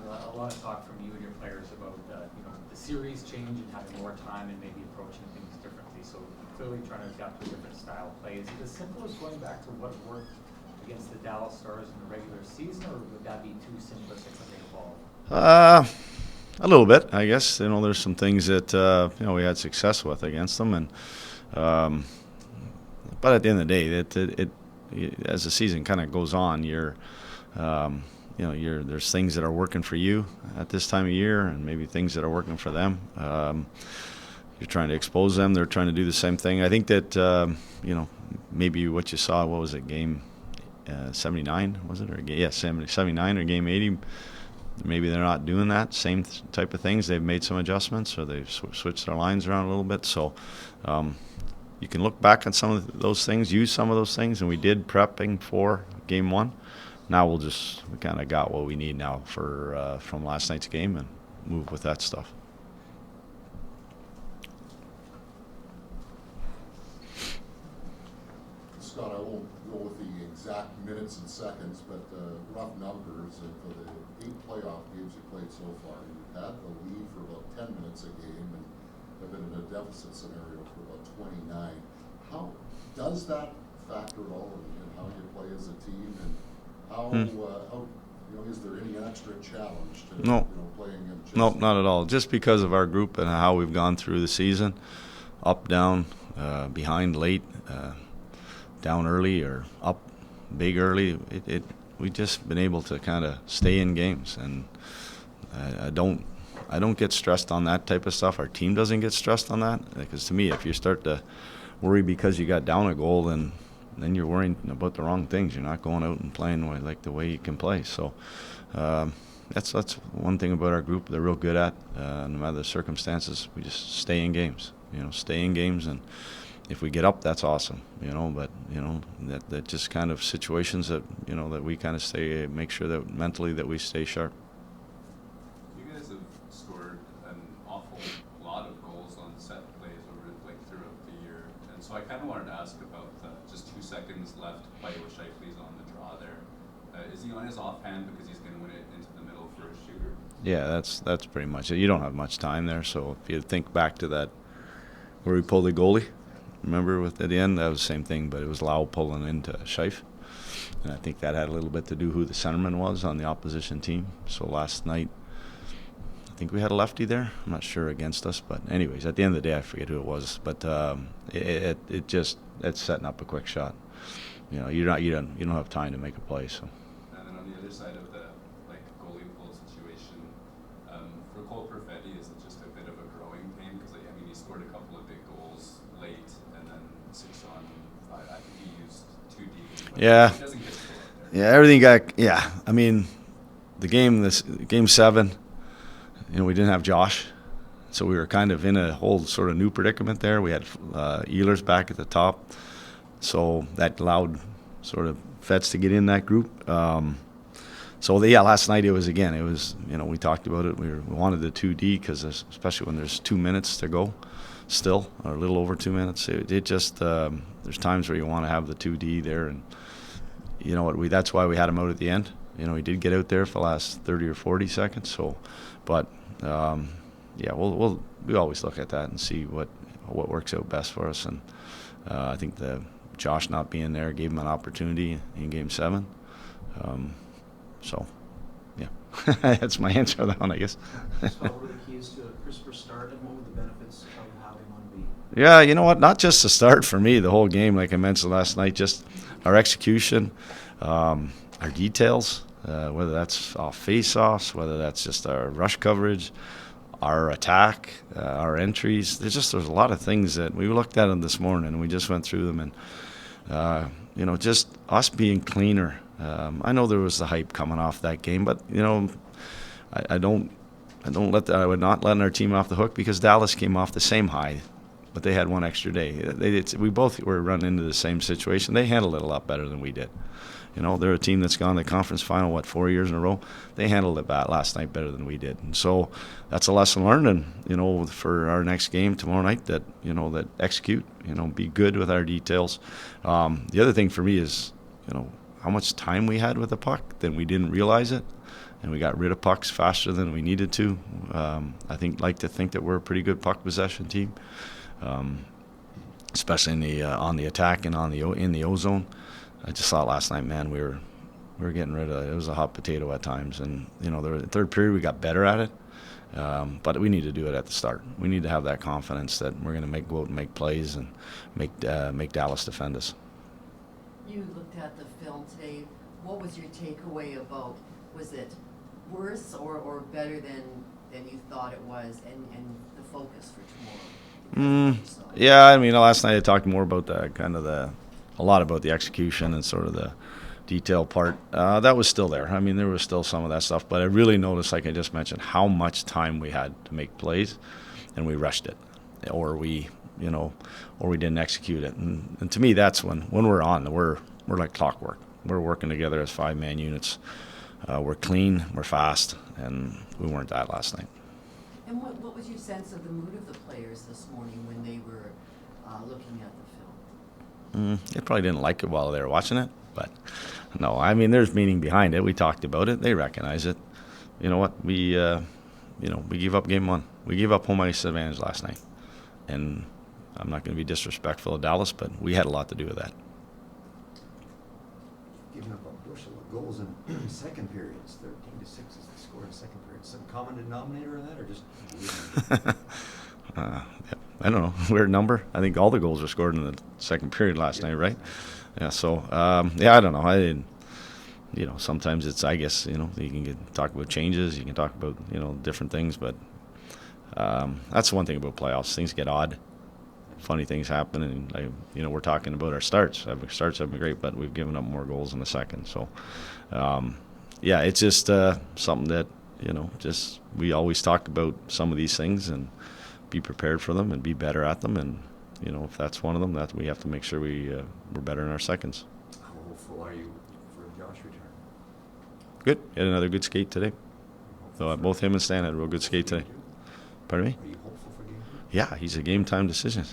a lot of talk from you and your players about the series change and having more time and maybe approaching things differently. So clearly trying to adapt to a different style of play. Is it as simple as going back to what worked against the Dallas Stars in the regular season, or would that be too simplistic when they evolve? A little bit, I guess. There's some things that we had success with against them, and but at the end of the day, it as the season kind of goes on, there's things that are working for you at this time of year, and maybe things that are working for them. You're trying to expose them; they're trying to do the same thing. I think that maybe what you saw, what was it, game 79, was it, or 79 or game 80? Maybe they're not doing that same type of things. They've made some adjustments, or they've switched their lines around a little bit. So you can look back on some of those things, use some of those things, and we did prepping for game one. Now we kind of got what we need now for from last night's game, and move with that stuff. Scott, I won't go with the exact minutes and seconds, but rough numbers for the 8 playoff games you played so far. You've had the lead for about 10 minutes a game and have been in a deficit scenario for about 29. How does that factor at all in how you play as a team, and how is there any extra challenge to playing in? No, not at all. Just because of our group and how we've gone through the season, up, down, behind, late. Down early or up big early, we just been able to kind of stay in games, and I don't get stressed on that type of stuff. Our team doesn't get stressed on that, because to me, if you start to worry because you got down a goal, then you're worrying about the wrong things. You're not going out and playing like the way you can play. So that's one thing about our group they're real good at. No matter the circumstances, we just stay in games. Stay in games, and if we get up, that's awesome, but, that just kind of situations that, that we kind of make sure that mentally that we stay sharp. You guys have scored an awful lot of goals on set plays throughout the year, and so I kind of wanted to ask about just 2 seconds left, play with Scheifele's on the draw there. Is he on his offhand because he's going to win it into the middle for a shooter? Yeah, that's pretty much it. You don't have much time there, so if you think back to that where we pulled the goalie, remember at the end, that was the same thing, but it was Lau pulling into Scheif. And I think that had a little bit to do who the centerman was on the opposition team. So last night, I think we had a lefty there. I'm not sure against us, but anyways, at the end of the day, I forget who it was. But it's setting up a quick shot. You don't have time to make a play. So. And then on the other side of the goalie pull situation, for Cole Perfetti, is it just a bit of a growing pain? Because he scored a couple of big goals late, and then 6 on 5. I think he used 2D. Yeah. He doesn't get to go out there. Yeah, everything got. Yeah, the game 7. We didn't have Josh, so we were kind of in a whole sort of new predicament there. We had Ehlers back at the top, so that allowed sort of vets to get in that group. Last night it was we talked about it. We wanted the 2D because especially when there's 2 minutes to go, still or a little over 2 minutes. It just there's times where you want to have the 2D there, and that's why we had him out at the end. He did get out there for the last 30 or 40 seconds. So, but we always look at that and see what works out best for us. And I think the Josh not being there gave him an opportunity in Game 7. That's my answer on that one, I guess. Scott, what were the keys to a crisper start, and what were the benefits of having one be? Yeah, you know what? Not just the start for me, the whole game, like I mentioned last night, just our execution, our details, whether that's off face-offs, whether that's just our rush coverage, our attack, our entries. There's a lot of things that we looked at them this morning, and we just went through them, and just us being cleaner. I know there was the hype coming off that game, but I would not let our team off the hook, because Dallas came off the same high, but they had one extra day. We both were running into the same situation. They handled it a lot better than we did. They're a team that's gone to the conference final, 4 years in a row. They handled it last night better than we did. And so that's a lesson learned. And, for our next game tomorrow night, that execute, be good with our details. The other thing for me is, how much time we had with the puck, then we didn't realize it. and we got rid of pucks faster than we needed to. I like to think that we're a pretty good puck possession team, especially on the attack and in the O zone. I just saw it last night, man. We were getting rid of it. It was a hot potato at times, and the third period we got better at it. But we need to do it at the start. We need to have that confidence that we're going to go out and make plays and make Dallas defend us. You looked at the film today. What was your takeaway about? Was it worse or better than you thought it was, and the focus for tomorrow? Yeah, I mean, last night I talked more about a lot about the execution and sort of the detail part. That was still there. I mean, there was still some of that stuff, but I really noticed, like I just mentioned, how much time we had to make plays, and we rushed it, or we didn't execute it. And to me, that's when we're on. We're like clockwork. We're working together as 5-man units. We're clean, we're fast, and we weren't that last night. And what was your sense of the mood of the players this morning when they were looking at the film? They probably didn't like it while they were watching it, but no, I mean, there's meaning behind it. We talked about it. They recognize it. You know what? We gave up game 1. We gave up home ice advantage last night, and I'm not going to be disrespectful of Dallas, but we had a lot to do with that. Giving up a bushel of goals in second periods. 13-6 is the score in second period. Some common denominator in that, or just? I don't know. Weird number. I think all the goals were scored in the second period last night, right? Yeah. So I don't know. Sometimes it's, I guess, you can talk about changes. You can talk about different things, but that's one thing about playoffs. Things get odd. Funny things happen, and we're talking about our starts. Our starts have been great, but we've given up more goals in the second. So, it's just something that just we always talk about some of these things and be prepared for them and be better at them. And if that's one of them, that we have to make sure we're better in our seconds. How hopeful are you for Josh return? Good. He had another good skate today. So both him and Stan had a real good skate today. Pardon me? Are you hopeful for game 2? Yeah, he's a game time decision.